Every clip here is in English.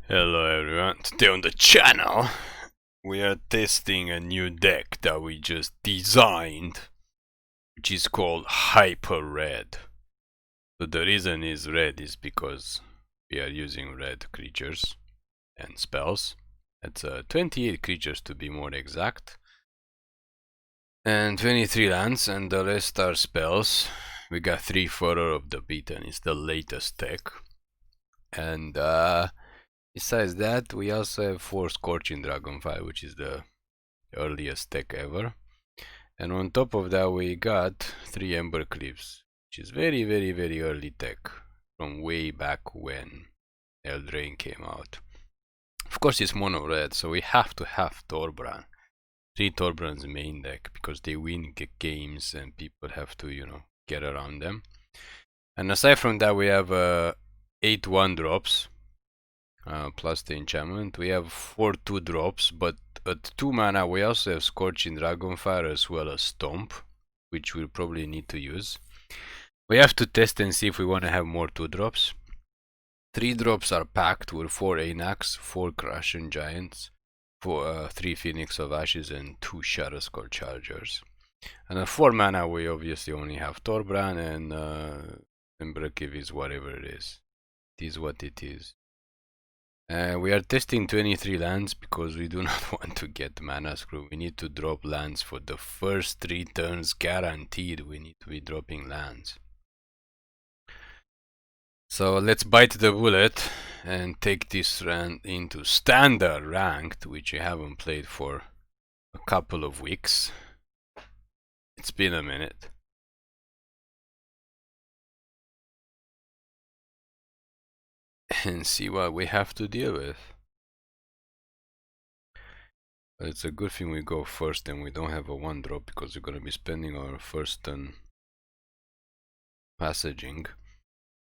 Hello everyone, today on the channel we are testing a new deck that we just designed, which is called Hyper Red. So the reason is red is because we are using red creatures and spells. It's 28 creatures to be more exact, and 23 lands, and the rest are spells. We got 3 Furor of the Bitten, it's the latest deck, and besides that, we also have 4 Scorching Dragonfire, which is the earliest deck ever. And on top of that, we got 3 Embercleaves, which is very early tech from way back when Eldraine came out. Of course, it's mono red, so we have to have Torbran. 3 Torbran's main deck because they win games and people have to, get around them. And aside from that, we have 8 1-drops. Plus the enchantment. We have 4 2-drops, but at 2 mana we also have Scorching Dragonfire as well as Stomp, which we'll probably need to use. We have to test and see if we want to have more 2-drops. 3 drops are packed with 4 Anax, 4 Bonecrusher Giants, 3 Phoenix of Ashes and 2 Shatterskull Chargers. And at 4 mana we obviously only have Torbran, and Embercleave is whatever it is. It is what it is. We are testing 23 lands because we do not want to get mana screw. We need to drop lands for the first 3 turns, guaranteed we need to be dropping lands. So let's bite the bullet and take this round into standard ranked, which I haven't played for a couple of weeks. It's been a minute. And see what we have to deal with. But it's a good thing we go first and we don't have a 1-drop, because we're going to be spending our first turn passaging.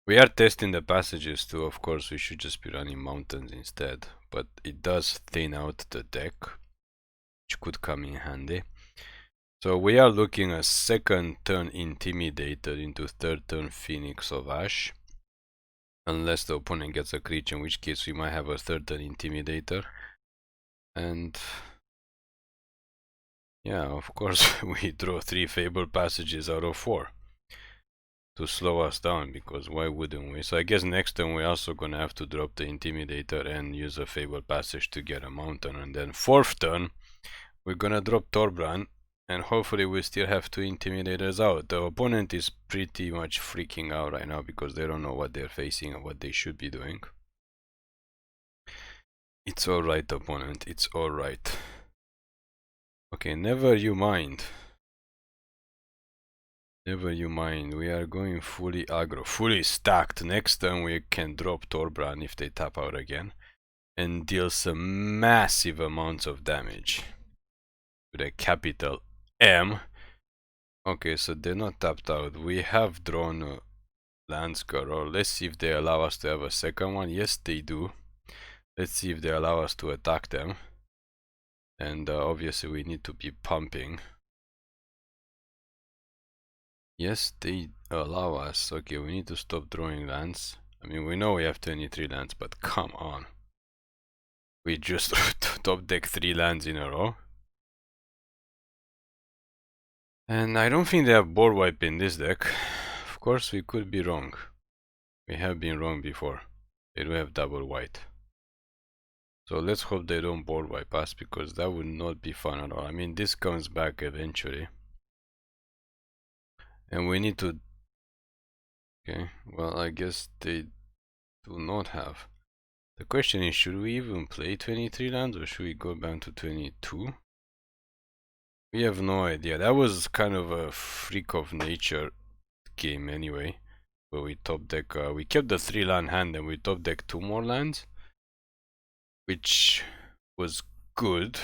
We are testing the passages too. Of course we should just be running mountains instead, but it does thin out the deck, which could come in handy. So we are looking at second turn Intimidator into third turn Phoenix of Ash, unless the opponent gets a creature, in which case we might have a third turn Intimidator. And yeah, of course we draw 3 Fabled Passages out of 4 to slow us down, because why wouldn't we? So I guess next turn we're also gonna have to drop the Intimidator and use a Fabled Passage to get a mountain, and then fourth turn we're gonna drop Torbran, and hopefully we still have 2 Intimidators out. The opponent is pretty much freaking out right now because they don't know what they're facing and what they should be doing. It's alright, opponent, it's alright. Okay, never you mind. Never you mind, we are going fully aggro, fully stacked. Next turn we can drop Torbran if they tap out again and deal some massive amounts of damage with a capital M. Okay, so they're not tapped out. We have drawn Landscarrow. Let's see if they allow us to have a second one. Yes, they do. Let's see if they allow us to attack them. And obviously we need to be pumping. Yes, they allow us. Okay, we need to stop drawing lands. I mean, we know we have 23 lands, but come on. We just top deck 3 lands in a row. And I don't think they have board wipe in this deck. Of course, we could be wrong. We have been wrong before. They do have double white. So let's hope they don't board wipe us, because that would not be fun at all. I mean, this comes back eventually. And we need to... Okay, well, I guess they do not have. The question is, should we even play 23 lands or should we go back to 22? We have no idea. That was kind of a freak of nature game anyway, where we top deck, we kept the 3 land hand and we top deck 2 more lands, which was good.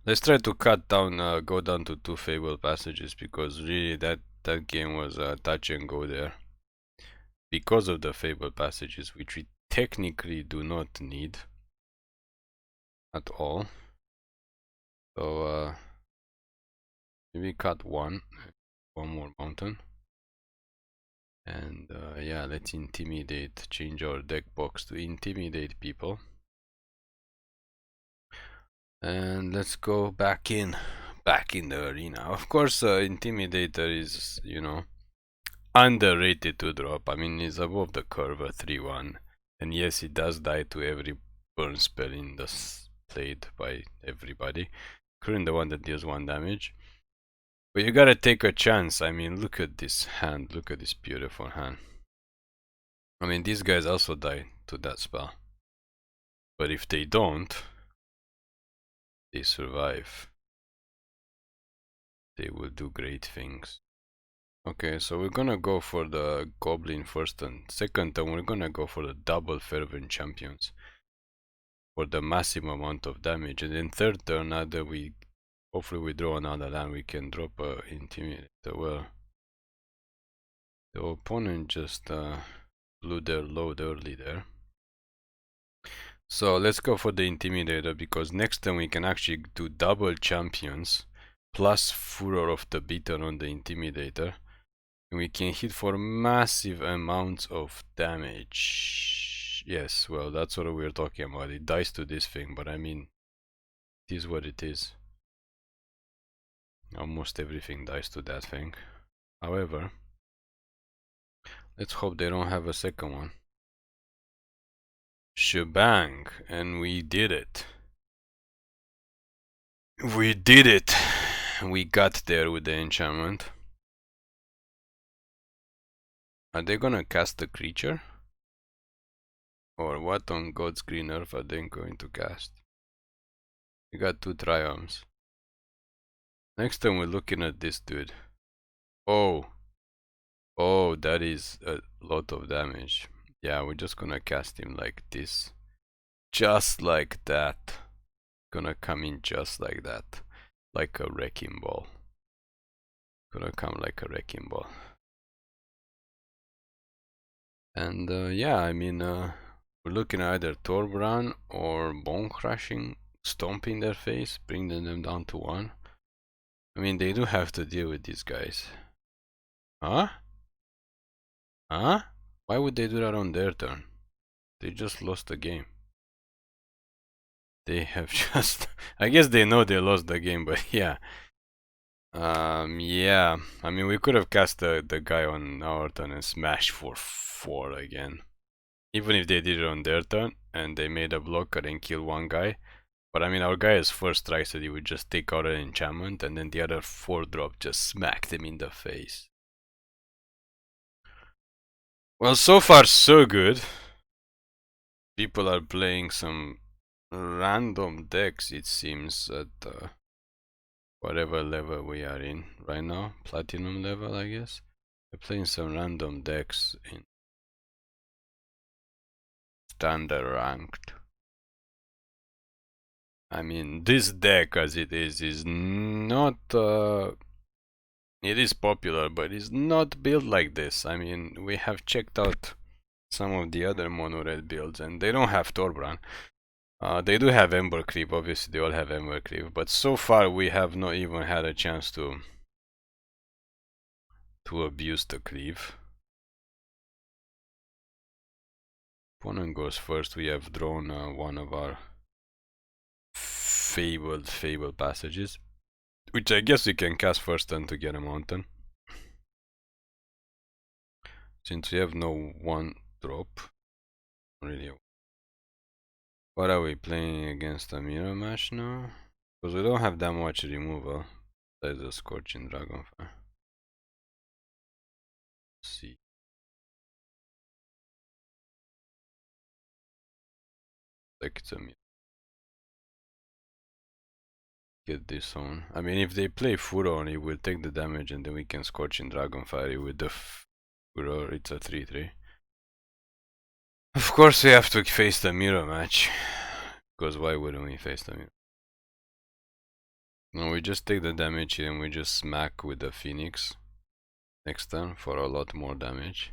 Let's try to cut down, go down to 2 Fabled Passages, because really that game was touch and go there. Because of the Fabled Passages, which we technically do not need at all. So maybe cut one more mountain. And yeah, let's intimidate, change our deck box to intimidate people. And let's go back in the arena. Of course, Intimidator is, you know, underrated to drop. I mean, he's above the curve, a 3-1. And yes, it does die to every burn spell in the played by everybody, including the one that deals 1 damage. But you gotta take a chance. I mean, look at this hand. Look at this beautiful hand. I mean, these guys also die to that spell. But if they don't, they survive. They will do great things. Okay, so we're gonna go for the Goblin first, and second turn we're gonna go for the double Fervent Champions for the massive amount of damage, and then third turn, either we hopefully we draw another land, we can drop a Intimidator. Well, the opponent just blew their load early there. So let's go for the Intimidator, because next turn we can actually do double Champions plus Furor of the Bitten on the Intimidator. And we can hit for massive amounts of damage. Yes, well, that's what we're talking about. It dies to this thing, but I mean, it is what it is. Almost everything dies to that thing. However, let's hope they don't have a second one. Shebang! And we did it. We did it! We got there with the enchantment. Are they gonna cast a creature? Or what on God's green earth are they going to cast? We got 2 triumphs. Next time we're looking at this dude. Oh, that is a lot of damage. Yeah, we're just gonna cast him like this. Just like that. Gonna come in just like that. Like a wrecking ball. Gonna come like a wrecking ball. And yeah, I mean, we're looking at either Torbran or Bonecrushing, stomping their face, bringing them down to 1. I mean, they do have to deal with these guys. Huh? Huh? Why would they do that on their turn? They just lost the game. They have just... I guess they know they lost the game, but yeah. Yeah. I mean, we could have cast the guy on our turn and smashed for 4 again. Even if they did it on their turn and they made a blocker and kill 1 guy. But I mean, our guy is first strike, so he would just take out an enchantment, and then the other 4-drop just smacked him in the face. Well, so far so good. People are playing some random decks, it seems, at whatever level we are in right now. Platinum level, I guess. They're playing some random decks in standard ranked. I mean, this deck as it is not... it is popular, but it's not built like this. I mean, we have checked out some of the other mono red builds, and they don't have Torbran. They do have Embercleave, obviously they all have Embercleave, but so far we have not even had a chance to abuse the cleave. Opponent goes first. We have drawn one of our Fabled Passages, which I guess we can cast first turn to get a mountain. Since we have no 1-drop, really. What are we playing against a mirror match now? Because we don't have that much removal. That is a Scorching Dragonfire. Let's see. Like it's a mirror. Get this on. I mean, if they play Furor, it will take the damage and then we can Scorching Dragonfire with the Furor. It's a 3-3. Of course, we have to face the mirror match. Because why wouldn't we face the mirror? No, we just take the damage here and we just smack with the Phoenix next turn for a lot more damage.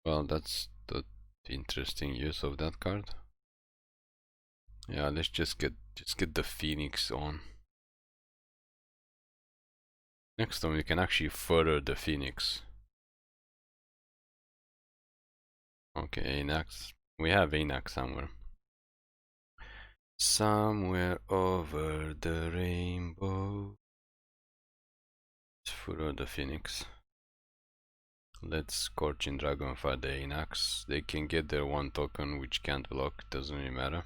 Well, that's the interesting use of that card. Yeah, let's just get the Phoenix on. Next time we can actually further the Phoenix. Okay, Anax. We have Anax somewhere. Somewhere over the rainbow. It's Furor the Phoenix. Let's Scorching Dragonfire the Anax. They can get their one token which can't block, doesn't really matter.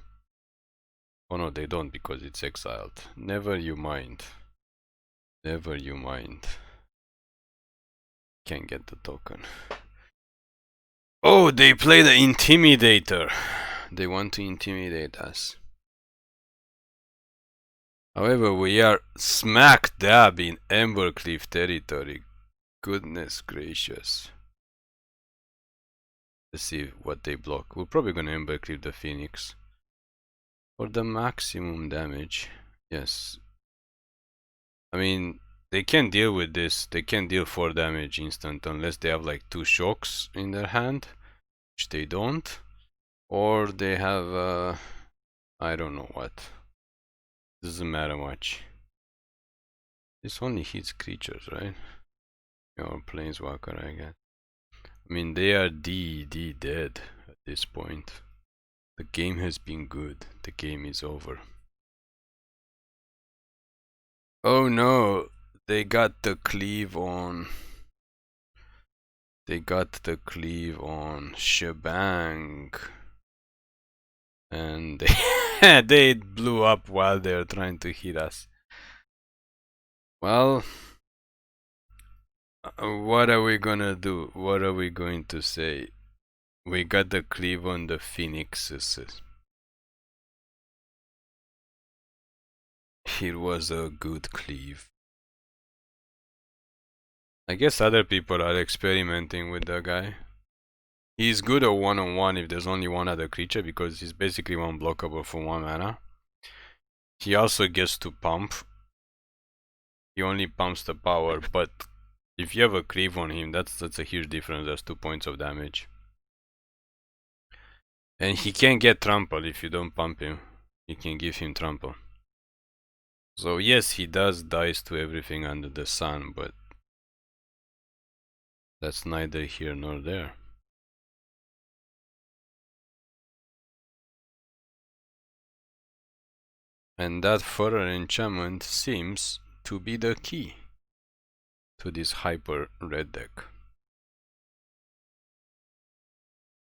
Oh no, they don't because it's exiled. Never you mind. Never you mind. Can't get the token. Oh, they play the Intimidator. They want to intimidate us. However, we are smack dab in Embercleave territory. Goodness gracious. Let's see what they block. We're probably gonna Embercleave the Phoenix. For the maximum damage. Yes. I mean, they can deal with this. They can deal 4 damage instant unless they have like 2 shocks in their hand. Which they don't. Or they have I don't know what. Doesn't matter much. This only hits creatures, right? Or planeswalker, I guess. I mean, they are dead at this point. The game has been good. The game is over. Oh no! They got the cleave on. They got the cleave on shebang. And they blew up while they're trying to hit us. Well, what are we gonna do? What are we going to say? We got the cleave on the phoenixes. It was a good cleave. I guess other people are experimenting with the guy. He's good at one-on-one if there's only one other creature because he's basically unblockable for 1 mana. He also gets to pump. He only pumps the power, but if you have a cleave on him, that's a huge difference. That's 2 points of damage. And he can get trample if you don't pump him. You can give him trample. So yes, he does dice to everything under the sun, but that's neither here nor there. And that Fervent enchantment seems to be the key to this hyper red deck.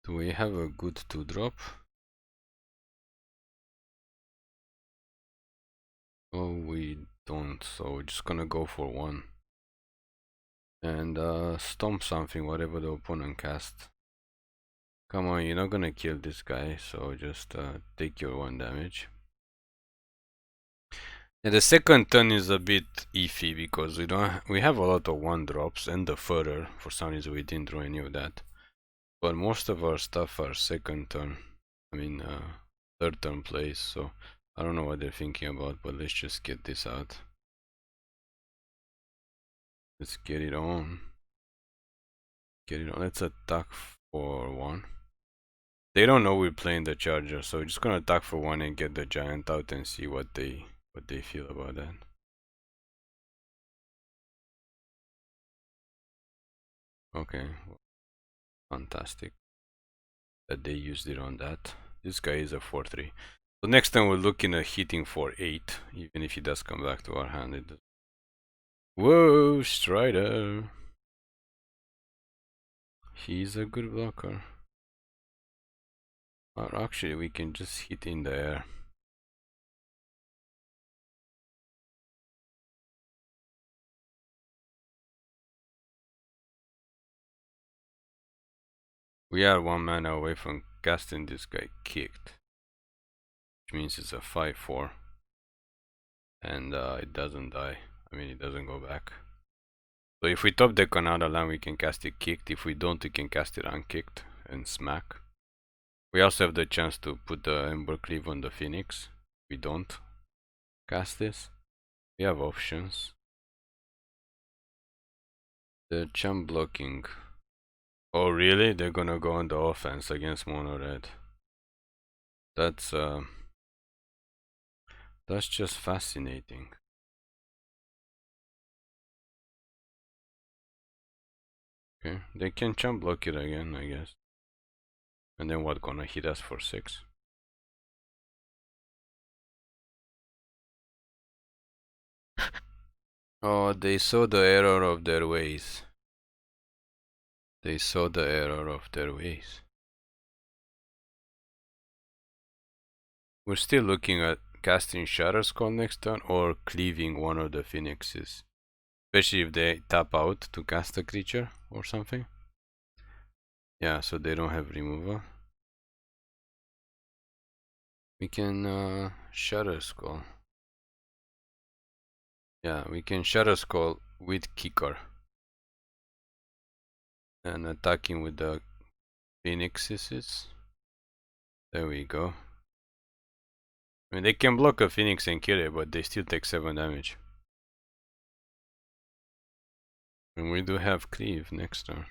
Do we have a good 2-drop? Oh, we don't, so we're just gonna go for 1. And stomp something, whatever the opponent casts. Come on, you're not gonna kill this guy, so just take your 1 damage. And the second turn is a bit iffy because we have a lot of 1-drops and the Furor. For some reason we didn't draw any of that. But most of our stuff are second turn. I mean third turn plays, so I don't know what they're thinking about, but let's just get this out. Let's get it on. Get it on. Let's attack for 1. They don't know we're playing the Charger, so we're just gonna attack for 1 and get the Giant out and see what they feel about that. Okay, well, fantastic that they used it on that. This guy is a 4-3. So next time we're looking at hitting for 8, even if he does come back to our hand. Whoa, Strider! He's a good blocker. Or actually, we can just hit in the air. We are 1 mana away from casting this guy kicked, which means it's a 5-4. And it doesn't die. I mean, it doesn't go back. So if we top deck another land, we can cast it kicked. If we don't, we can cast it unkicked and smack. We also have the chance to put the Embercleave on the Phoenix. We don't cast this. We have options. The champ blocking. Oh really? They're gonna go on the offense against mono red. That's just fascinating. Okay, they can champ block it again, I guess. And then what, gonna hit us for 6? Oh, they saw the error of their ways. They saw the error of their ways. We're still looking at casting Shatterskull next turn or cleaving one of the phoenixes. Especially if they tap out to cast a creature or something. Yeah, so they don't have removal. We can Shatterskull. Yeah, we can Shatterskull with Kicker. And attacking with the phoenixes. There we go. I mean, they can block a phoenix and kill it, but they still take 7 damage. And we do have cleave next turn.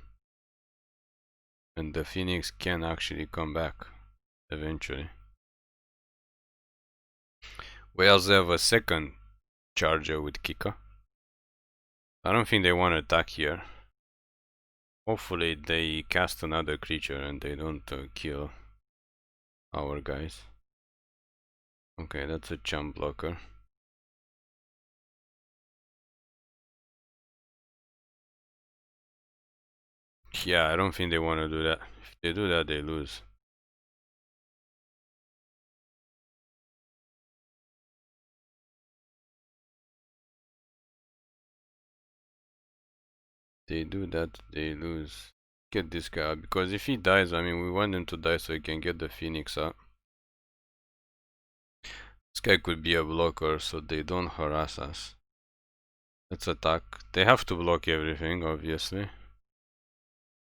And the phoenix can actually come back eventually. We also have a second charger with Kika. I don't think they want to attack here. Hopefully they cast another creature and they don't kill our guys. Okay, that's a chump blocker. Yeah, I don't think they want to do that. If they do that, they lose. They do that, they lose. Get this guy out, because if he dies, I mean, we want him to die so he can get the phoenix out. This guy could be a blocker so they don't harass us. Let's attack. They have to block everything, obviously.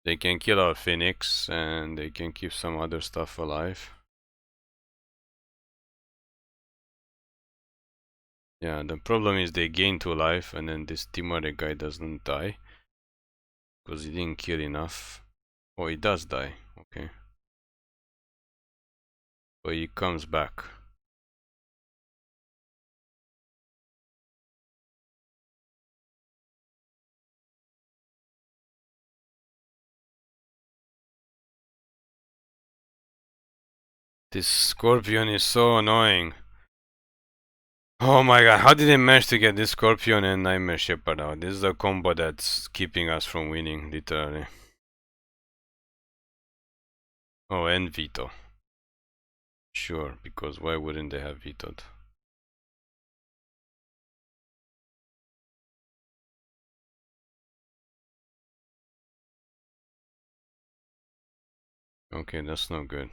They can kill our phoenix and they can keep some other stuff alive. Yeah, the problem is they gain 2 life and then this Timore guy doesn't die. Because he didn't kill enough. Oh, he does die. Okay. But he comes back. This Scorpion is so annoying. Oh my god, how did they manage to get this Scorpion and Nightmare Shepherd out? This is a combo that's keeping us from winning, literally. Oh, and Veto. Sure, because why wouldn't they have vetoed? Okay, that's not good.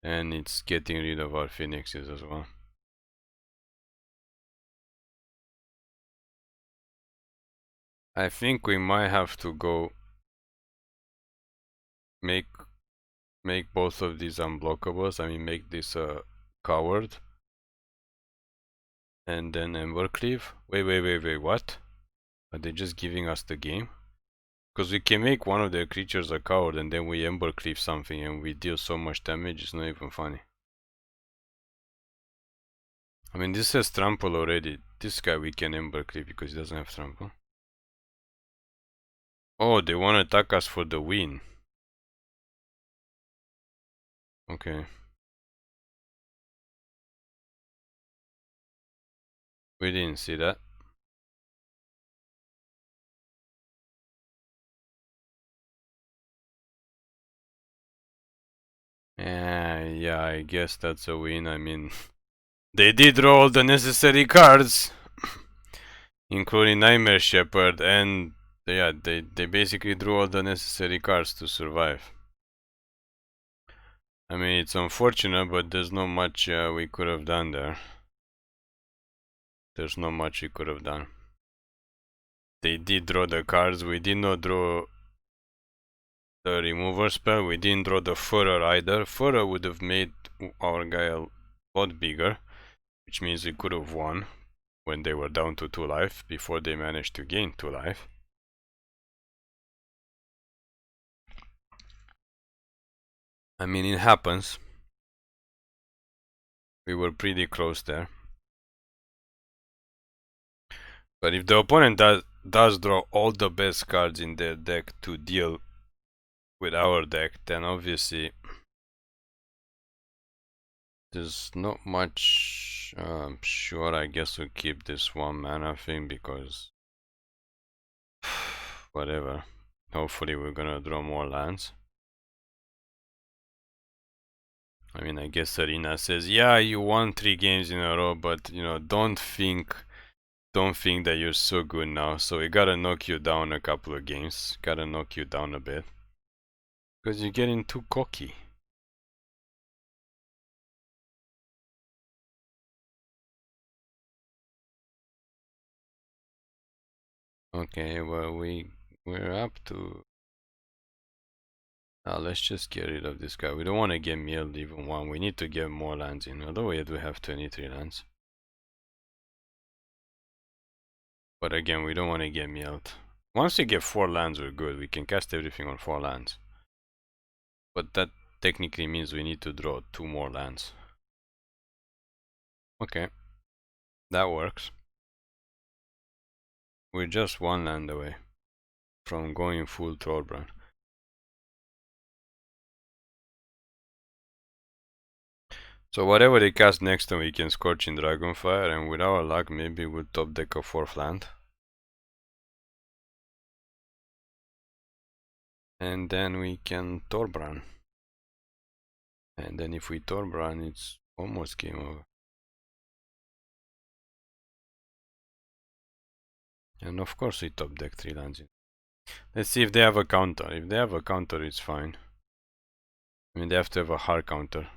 And it's getting rid of our phoenixes as well. I think we might have to go make both of these unblockables. I mean, make this a coward. And then Embercleave. Wait, what? Are they just giving us the game? Because we can make one of their creatures a coward and then we Embercleave something and we deal so much damage, it's not even funny. I mean, this has trample already. This guy we can Embercleave because he doesn't have trample. Oh, they want to attack us for the win. Okay. We didn't see that. Yeah, I guess that's a win. I mean, they did roll the necessary cards, including Nightmare Shepherd, and yeah, they basically drew all the necessary cards to survive. I mean, it's unfortunate, but there's not much we could have done there. There's not much we could have done. They did draw the cards. We did not draw the remover spell. We didn't draw the Furor either. Furor would have made our guy a lot bigger, which means we could have won when they were down to 2 life before they managed to gain 2 life. I mean, it happens. We were pretty close there. But if the opponent does draw all the best cards in their deck to deal with our deck, then obviously there's not much. Sure, I guess we'll keep this 1 mana thing because whatever. Hopefully we're gonna draw more lands. I mean, I guess Arena says, yeah, you won 3 games in a row, but you know, don't think that you're so good now. So we gotta knock you down a couple of games. Gotta knock you down a bit. Because you're getting too cocky. Okay, well we're up to. Let's just get rid of this guy. We don't want to get milled even one. We need to get more lands in. Although we do have 23 lands. But again, we don't want to get milled. Once we get 4 lands, we're good. We can cast everything on 4 lands. But that technically means we need to draw 2 more lands. Okay. That works. We're just 1 land away from going full Torbran. So whatever they cast next time, we can Scorching Dragonfire, and with our luck, maybe we'll top deck a 4th land. And then we can Torbran. And then if we Torbran, it's almost game over. And of course we top deck 3 lands in. Let's see if they have a counter. If they have a counter, it's fine. I mean, they have to have a hard counter.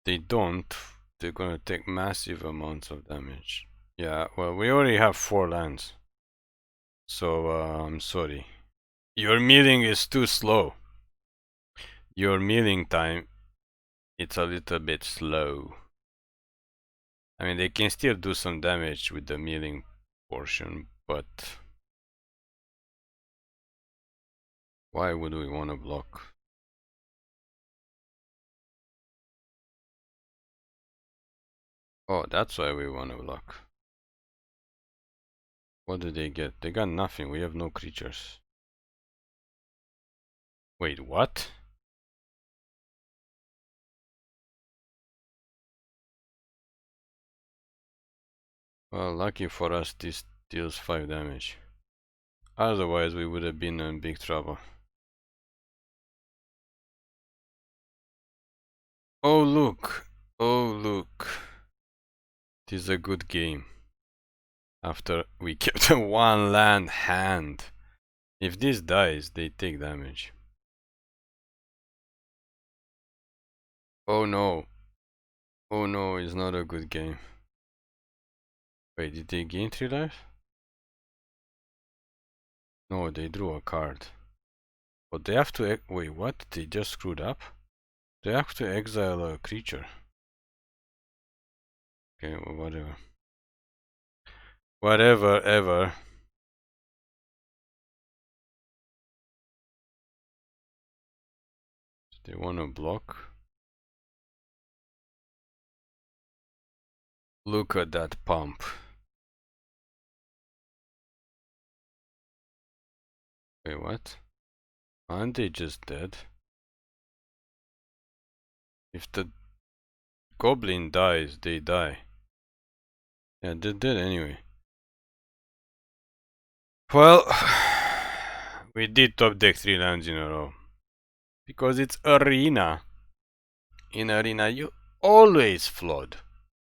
They don't, they're gonna take massive amounts of damage. Yeah, well, we already have 4 lands. So, I'm sorry. Your milling is too slow. Your milling time, it's a little bit slow. I mean, they can still do some damage with the milling portion, but why would we want to block? Oh, that's why we want to block. What do they get? They got nothing. We have no creatures. Wait, what? Well, lucky for us, this deals 5 damage. Otherwise, we would have been in big trouble. Oh, look. Oh, look. This is a good game. After we kept a 1 land hand. If this dies, they take damage. Oh no. Oh no, it's not a good game. Wait, did they gain 3 life? No, they drew a card. But they have to. Wait, what? They just screwed up? They have to exile a creature. Okay, well, whatever. Whatever, ever. They want to block. Look at that pump. Wait, what? Aren't they just dead? If the goblin dies, they die. Yeah, they're dead anyway. Well, we did top deck 3 lands in a row. Because it's arena. In arena, you always flood.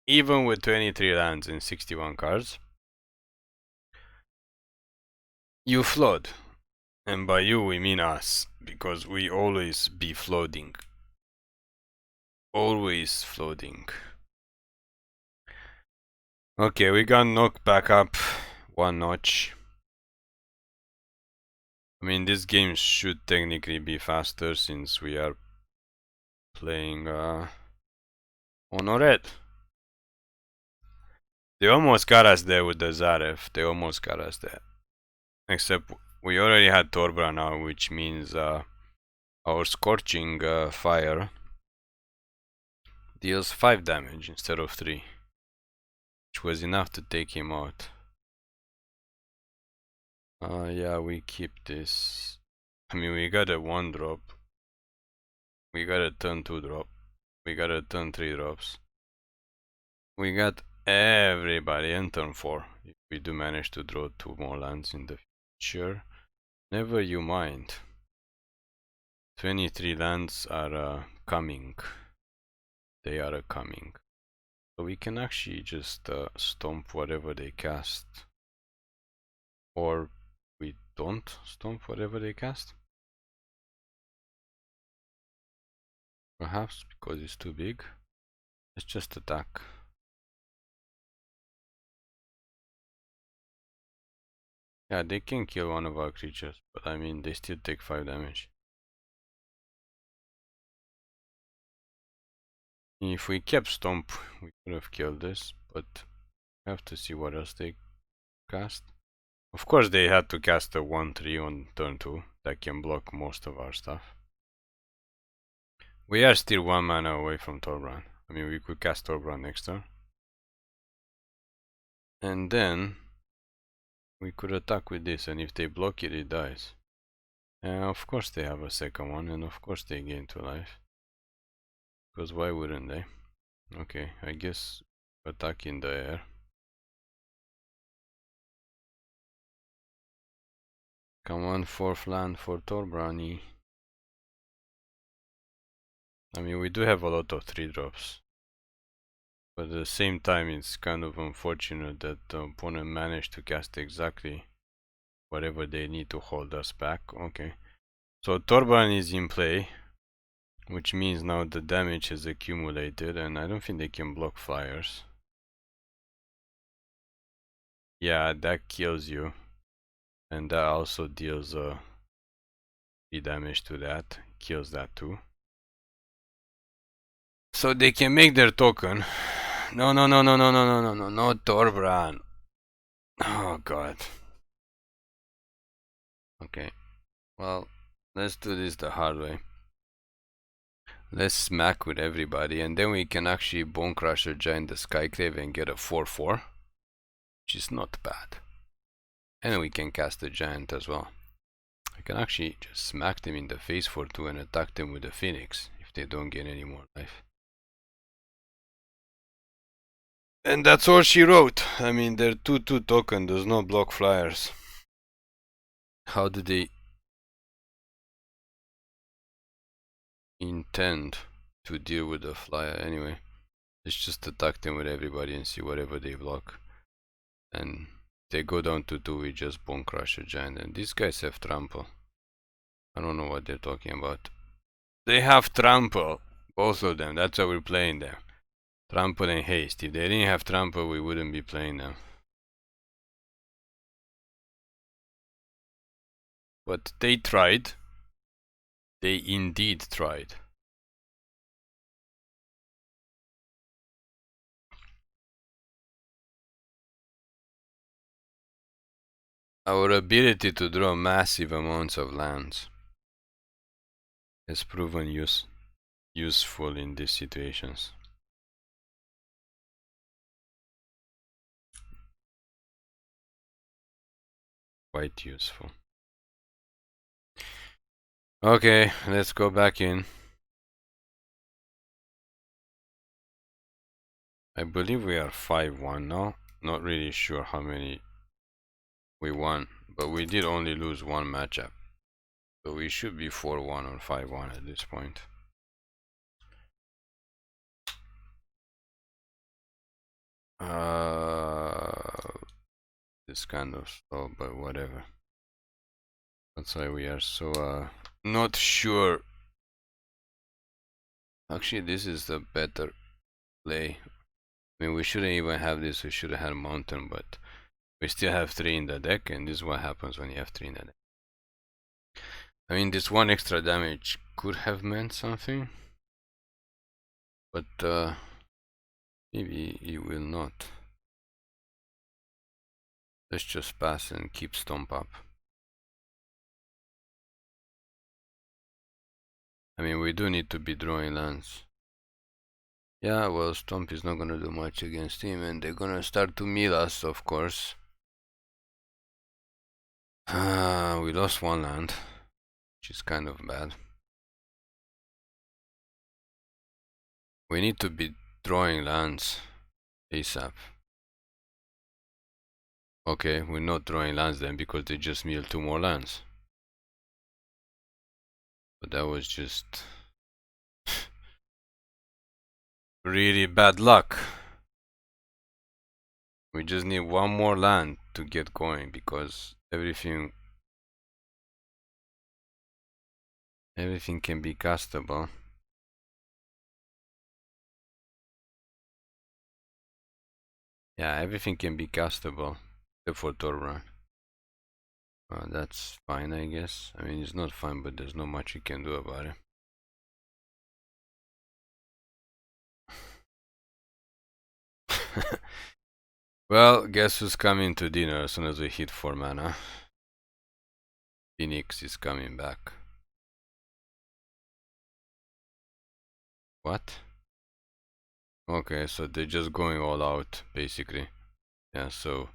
Even with 23 lands and 61 cards. You flood. And by you, we mean us. Because we always be flooding. Always flooding. Okay, we got knocked back up 1 notch. I mean, this game should technically be faster since we are playing on a red. They almost got us there with the Zareth. They almost got us there. Except we already had Torbran now, which means our Scorching Fire deals 5 damage instead of 3. Which was enough to take him out. Yeah, we keep this. I mean, we got a 1-drop. We got a turn 2-drop. We got a turn 3 drops. We got everybody in turn 4. If we do manage to draw 2 more lands in the future, never you mind. 23 lands are coming. They are coming. So we can actually just stomp whatever they cast. Or we don't stomp whatever they cast. Perhaps because it's too big. Let's just attack. Yeah, they can kill one of our creatures, but I mean, they still take 5 damage. If we kept Stomp, we could have killed this, but we have to see what else they cast. Of course, they had to cast a 1-3 on turn 2 that can block most of our stuff. We are still 1 mana away from Torbran. I mean, we could cast Torbran next turn. And then we could attack with this, and if they block it, it dies. And of course they have a second one, and of course they gain 2 life. Because why wouldn't they? Okay, I guess attack in the air. Come on, 4th land for Torbrani. I mean, we do have a lot of 3-drops. But at the same time, it's kind of unfortunate that the opponent managed to cast exactly whatever they need to hold us back. Okay. So Torbran is in play, which means now the damage has accumulated, and I don't think they can block flyers. Yeah, that kills you. And that also deals 3 damage to that. Kills that too. So they can make their token. No, no, no, no, no, no, no, no, no, no, Torbran. Oh god. Okay. Well, let's do this the hard way. Let's smack with everybody, and then we can actually Bonecrusher Giant the Skyclave and get a 4-4. Which is not bad. And we can cast a Giant as well. I can actually just smack them in the face for 2 and attack them with the Phoenix if they don't gain any more life. And that's all she wrote. I mean, their 2-2 token does not block flyers. How do they intend to deal with the flyer? Anyway, let's just attack them with everybody and see whatever they block. And they go down to 2, we just Bonecrusher Giant. And these guys have trample. I don't know what they're talking about. They have trample, both of them. That's how we're playing them. Trample and haste. If they didn't have trample, we wouldn't be playing them. But they tried. They indeed tried. Our ability to draw massive amounts of lands has proven useful in these situations. Quite useful. Okay, let's go back in. I believe we are 5-1 now. Not really sure how many we won, but we did only lose 1 matchup. So we should be 4-1 or 5-1 at this point. It's kind of slow, but whatever. That's why we are so not sure. Actually, this is the better play. I mean, we shouldn't even have this. We should have had Mountain, but we still have 3 in the deck, and this is what happens when you have 3 in the deck. I mean, this 1 extra damage could have meant something, but maybe it will not. Let's just pass and keep Stomp up. I mean, we do need to be drawing lands. Yeah, well, Stomp is not gonna do much against him, and they're gonna start to mill us, of course. We lost 1 land, which is kind of bad. We need to be drawing lands ASAP. Okay, we're not drawing lands then because they just milled 2 more lands. But that was just really bad luck. We just need 1 more land to get going because everything can be castable. Yeah, everything can be castable except for Torbran. That's fine, I guess. I mean, it's not fine, but there's not much you can do about it. Well, guess who's coming to dinner as soon as we hit 4 mana? Phoenix is coming back. What? Okay, so they're just going all out, basically. Yeah, so...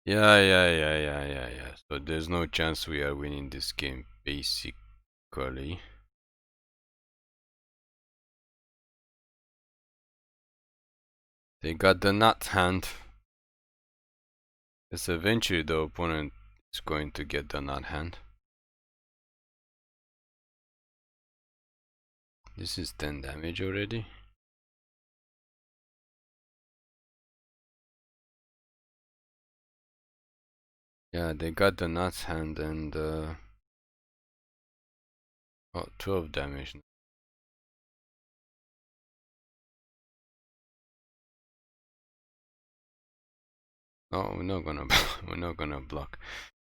Yeah. So there's no chance we are winning this game, basically. They got the nut hand. Yes, eventually the opponent is going to get the nut hand. This is 10 damage already. Yeah, they got the nuts hand and oh, 12 damage. No, we're not gonna we're not gonna block.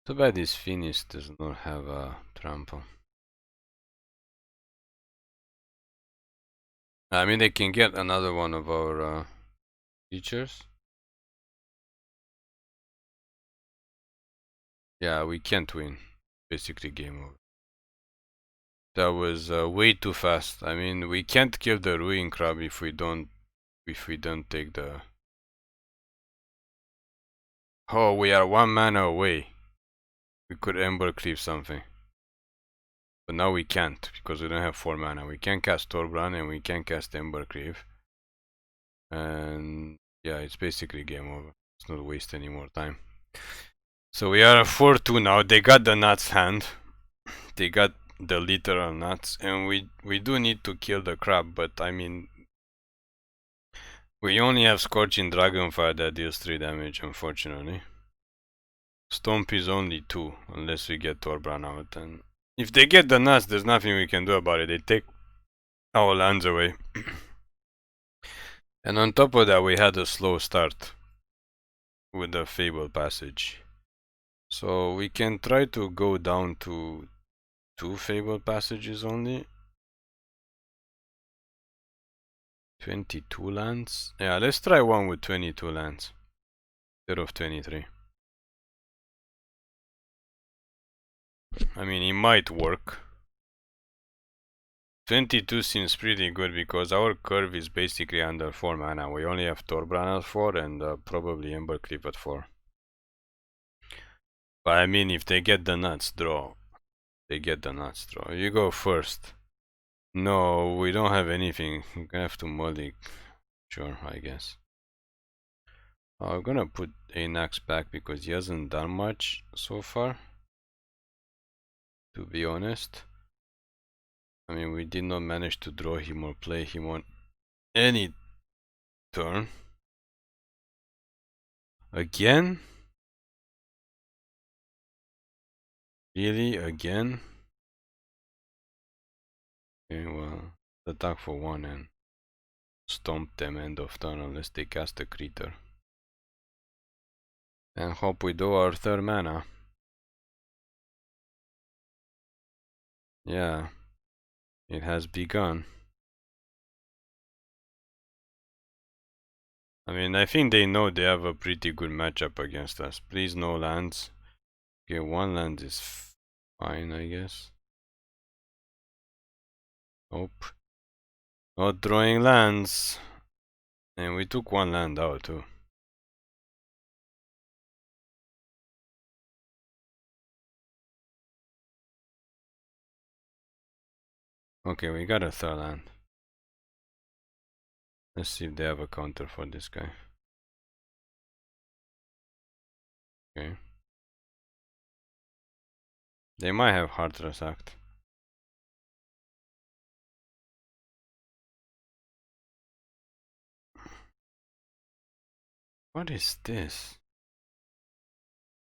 Too bad this Phoenix does not have a trample. I mean, they can get another one of our features. Yeah, we can't win. Basically, game over. That was way too fast. I mean, we can't kill the Ruin Crab if we don't take the. Oh, we are 1 mana away. We could Embercleave something. But now we can't because we don't have 4 mana. We can cast Torbran and we can cast Embercleave. And yeah, it's basically game over. Let's not waste any more time. So we are 4-2 now. They got the nuts hand. They got the literal nuts. And we do need to kill the crab. But I mean, we only have Scorching Dragonfire that deals 3 damage, unfortunately. Stomp is only 2 unless we get Torbran out. And if they get the nuts, there's nothing we can do about it. They take our lands away. And on top of that, we had a slow start with the Fabled Passage. So we can try to go down to 2 Fabled Passages only. 22 lands. Yeah, let's try one with 22 lands instead of 23. I mean, it might work. 22 seems pretty good because our curve is basically under 4 mana. We only have Torbran at 4 and probably Embercleave at 4. But I mean, if they get the nuts, draw. They get the nuts, draw. You go first. No, we don't have anything. We're gonna have to mulligan. Sure, I guess. I'm gonna put Anax back because he hasn't done much so far. To be honest. I mean, we did not manage to draw him or play him on any turn. Again? Really? Again? Okay, well, attack for 1 and stomp them end of turn unless they cast a creature. And hope we do our 3rd mana. Yeah, it has begun. I mean, I think they know they have a pretty good matchup against us. Please, no lands. Okay, 1 land is fine, I guess. Nope. Not drawing lands. And we took 1 land out too. Okay, we got a third land. Let's see if they have a counter for this guy. Okay. They might have Heartless Act. What is this?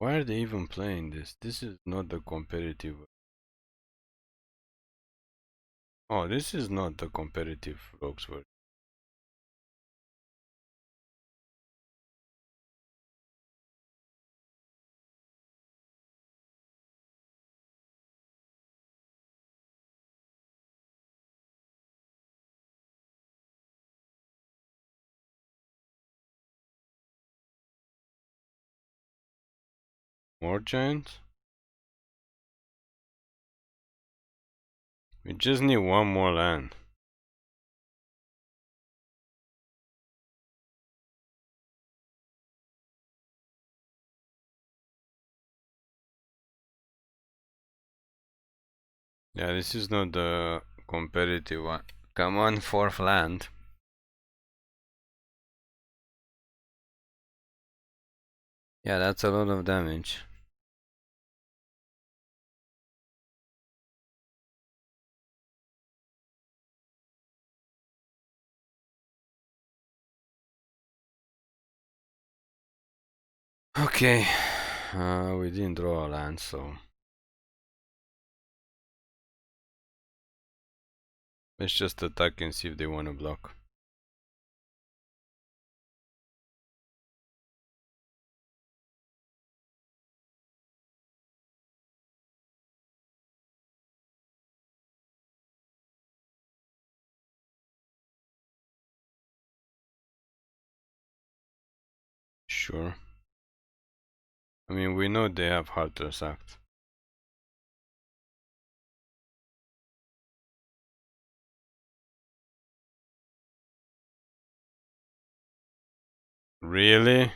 Why are they even playing this? This is not the competitive. Oh, this is not the competitive Rogues version. More giants? We just need one more land. Yeah, this is not the competitive one. Come on, fourth land. Yeah, that's a lot of damage. Okay, we didn't draw a land, so let's just attack and see if they want to block. Sure. I mean, we know they have Heartless Act. Really?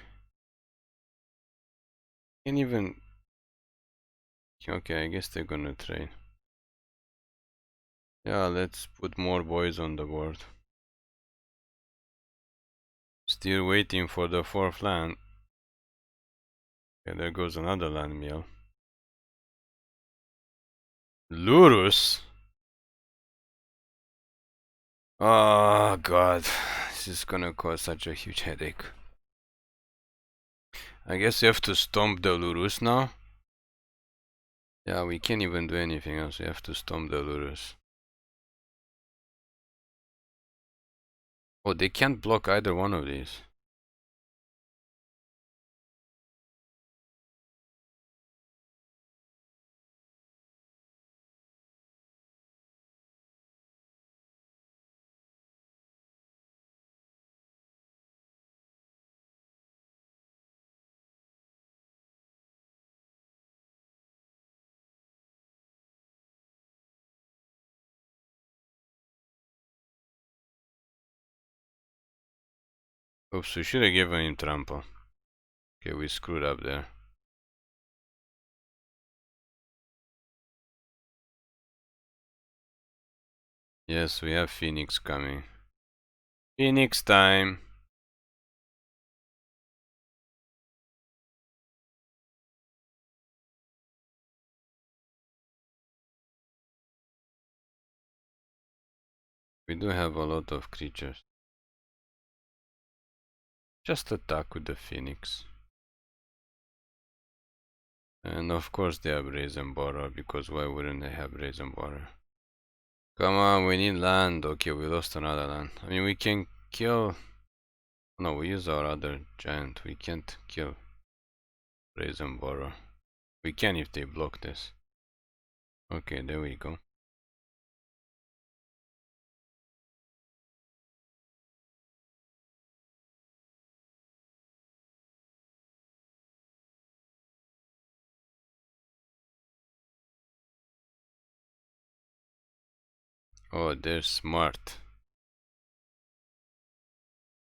Can't even. Okay, I guess they're gonna trade. Yeah, let's put more boys on the board. Still waiting for the fourth land. Okay, there goes another land meal. Lurus? Oh god, this is gonna cause such a huge headache. I guess you have to stomp the Lurus now. Yeah, we can't even do anything else. We have to stomp the Lurus. Oh, they can't block either one of these. Oops, we should have given him trample. Okay, we screwed up there. Yes, we have Phoenix coming. Phoenix time! We do have a lot of creatures. Just attack with the Phoenix. And of course they have Raise and Borrow, because why wouldn't they have Raise and Borrow? Come on, we need land. Okay, we lost another land. I mean, we can kill... No, we use our other giant. We can't kill Raise and Borrow. We can if they block this. Okay, there we go. Oh, they're smart.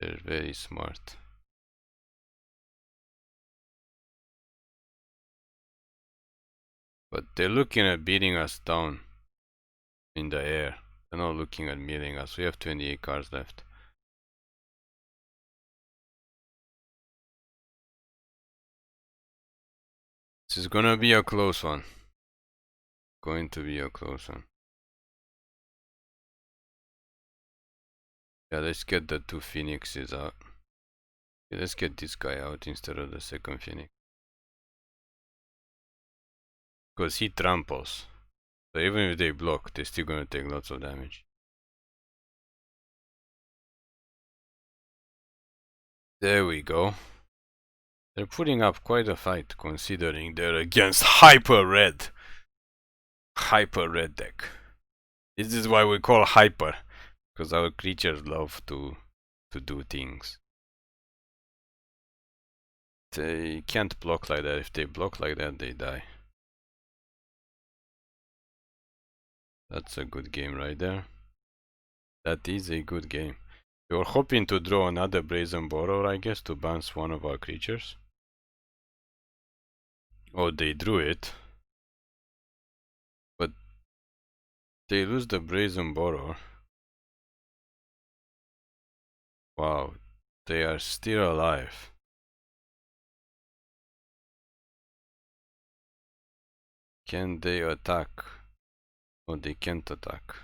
They're very smart. But they're looking at beating us down in the air. They're not looking at milling us. We have 28 cards left. This is gonna be a close one. Going to be a close one. Yeah, let's get the 2 phoenixes out. Okay, let's get this guy out instead of the second phoenix. Because he tramples. So even if they block, they're still gonna take lots of damage. There we go. They're putting up quite a fight considering they're against Hyper Red. Hyper Red deck. This is why we call Hyper. Because our creatures love to do things. They can't block like that. If they block like that, they die. That's a good game right there. That is a good game. We were hoping to draw another Brazen Borrower, I guess, to bounce one of our creatures. Oh, they drew it. But they lose the Brazen Borrower. Wow, they are still alive. Can they attack? Oh, they can't attack.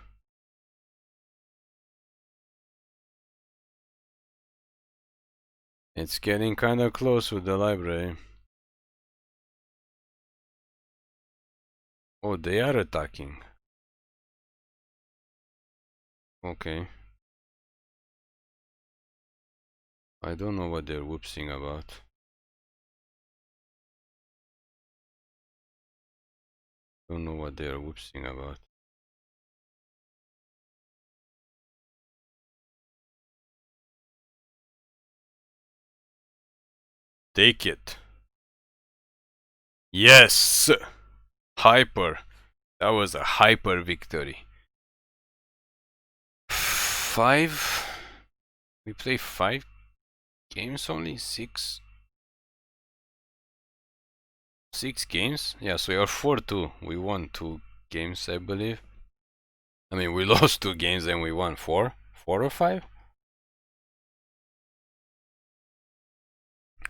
It's getting kinda close with the library. Oh, they are attacking. Okay. I don't know what they're whoopsing about. Don't know what they're whoopsing about. Take it. Yes! Hyper. That was a hyper victory. 5? We play 5 games only? 6? 6 games? Yeah, so we are 4-2. We won 2 games, I believe. I mean, we lost 2 games and we won 4? 4 or 5?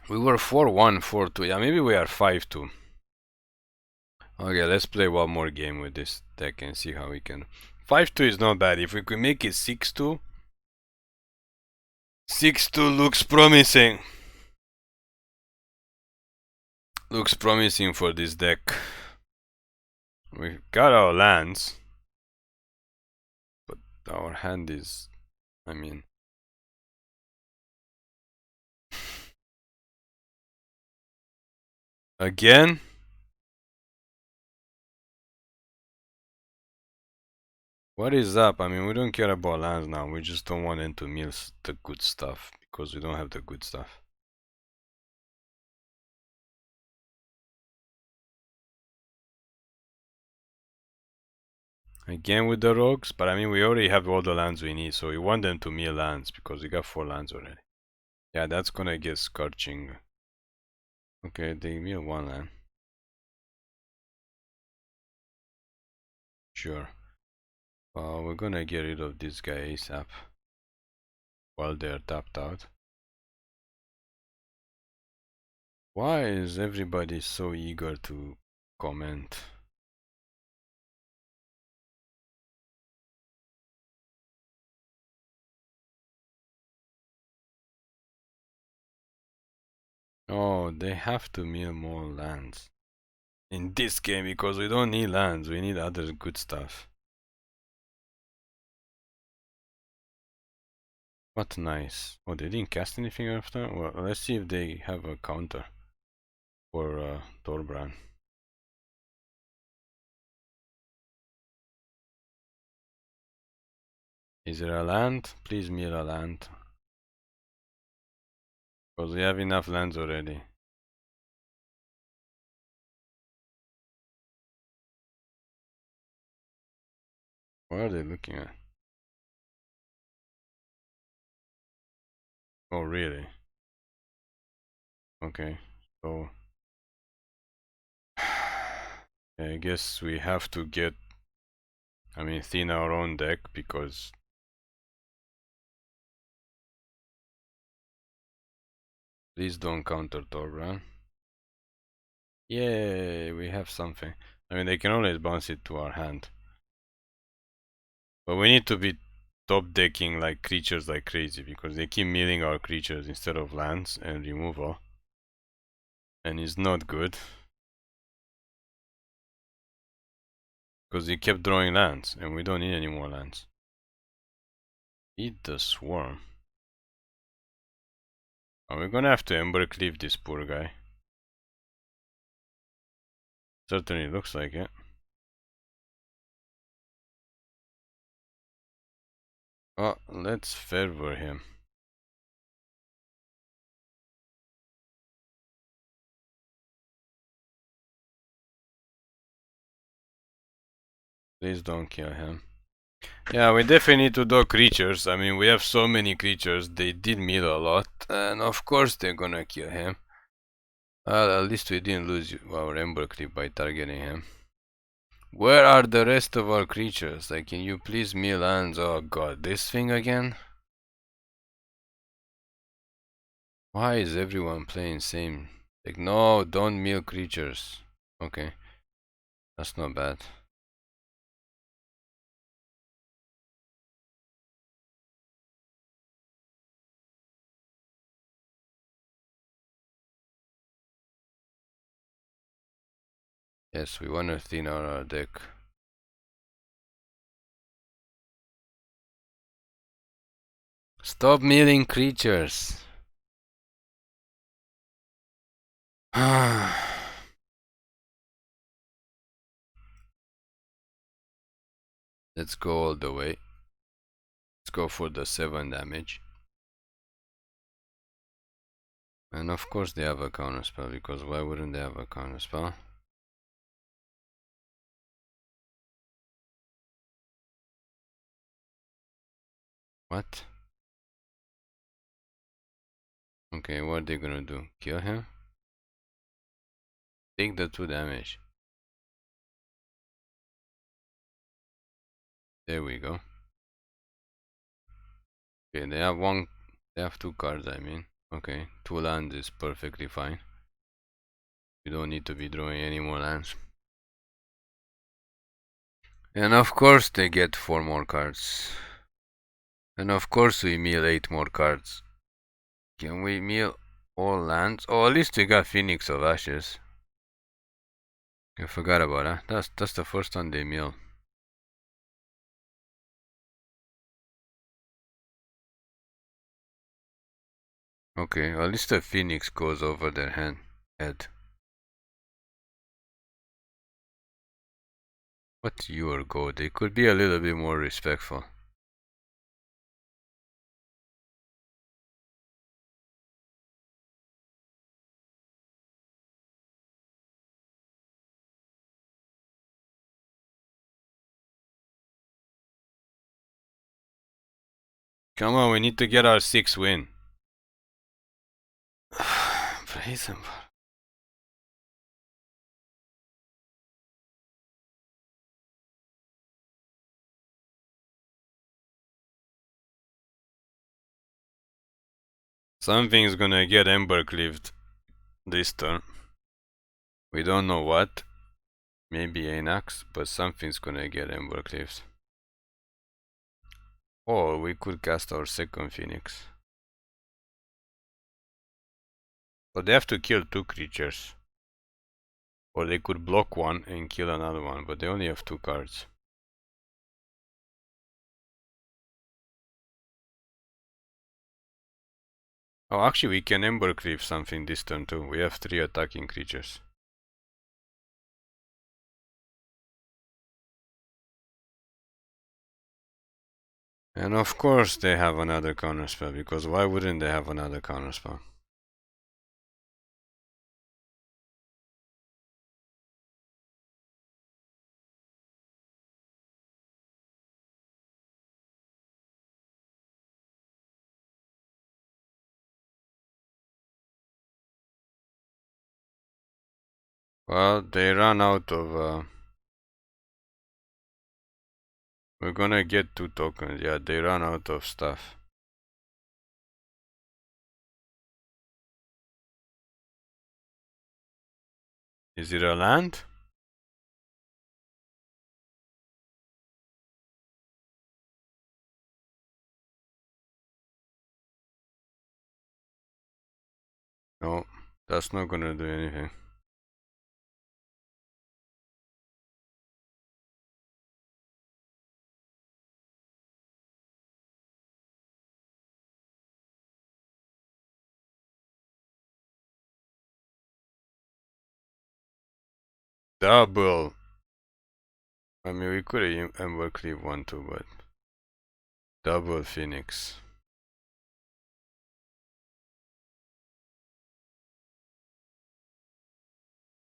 We were 4-1, 4-2. Yeah, maybe we are 5-2. Okay, let's play one more game with this deck and see how we can. 5-2 is not bad. If we could make it 6-2. 6-2 looks promising. Looks promising for this deck. We've got our lands. But our hand is... I mean... Again? What is up? I mean, we don't care about lands now. We just don't want them to mill the good stuff. Because we don't have the good stuff. Again with the rogues, but I mean we already have all the lands we need, so we want them to mill lands because we got 4 lands already. Yeah, that's gonna get Scorching. Okay, they mill 1 land. Sure. We're gonna get rid of this guy ASAP while they're tapped out. Why is everybody so eager to comment? Oh, they have to mill more lands in this game because we don't need lands, we need other good stuff. What nice. Oh, they didn't cast anything after? Well, let's see if they have a counter for Torbran. Is there a land? Please mill a land. Because we have enough lands already. What are they looking at? Oh, really? Okay, so... I guess we have to get I mean, thin our own deck because please don't counter Torbran. Yay, we have something. I mean, they can always bounce it to our hand. But we need to be top decking like creatures like crazy because they keep milling our creatures instead of lands and removal. And it's not good. Because he kept drawing lands and we don't need any more lands. Eat the swarm. Are we gonna have to Embercleave this poor guy? Certainly looks like it. Oh, let's Fervor him. Please don't kill him. Yeah, we definitely need to do creatures. I mean, we have so many creatures. They did mill a lot. And of course they're gonna kill him. Well, at least we didn't lose our Embercleave by targeting him. Where are the rest of our creatures? Like, can you please mill lands? Oh god, this thing again? Why is everyone playing same? Like, no, don't mill creatures. Okay, that's not bad. Yes, we want to thin out our deck. Stop milling creatures. Let's go all the way. Let's go for the 7 damage. And of course they have a counter spell, because why wouldn't they have a counter spell? What? Okay, what are they gonna do? Kill him? Take the 2 damage. There we go. Okay, they have 2 cards, I mean. Okay, 2 lands is perfectly fine. You don't need to be drawing any more lands. And of course they get 4 more cards. And of course we mill 8 more cards. Can we mill all lands? Oh, at least we got Phoenix of Ashes. I forgot about that. That's the first one they mill. Okay, at least the Phoenix goes over their head. What's your goal? They could be a little bit more respectful. Come on, we need to get our 6th win. Praise him. Something's gonna get Embercleaved this turn. We don't know what. Maybe Anax, but something's gonna get Embercleaved. Or we could cast our 2nd Phoenix. But they have to kill 2 creatures. Or they could block one and kill another one, but they only have 2 cards. Oh, actually we can Embercleave something this turn too. We have 3 attacking creatures. And of course they have another counterspell, because why wouldn't they have another counterspell? Well, they ran out of We're gonna get 2 tokens. Yeah, they run out of stuff. Is it a land? No, that's not gonna do anything. Double. I mean, we could have Embercleave one too, but double Phoenix.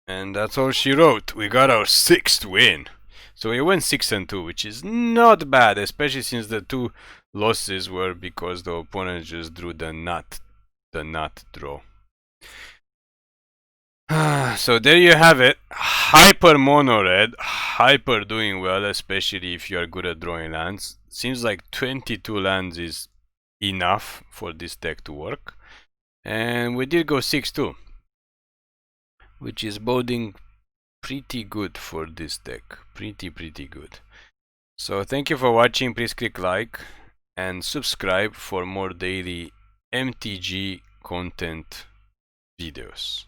And that's all she wrote. We got our 6th win. So we went 6-2, which is not bad, especially since the 2 losses were because the opponent just drew the nut draw. So there you have it. Hyper mono red, hyper doing well, especially if you are good at drawing lands. Seems like 22 lands is enough for this deck to work. And we did go 6-2, which is boding pretty good for this deck. Pretty good. So thank you for watching. Please click like and subscribe for more daily MTG content videos.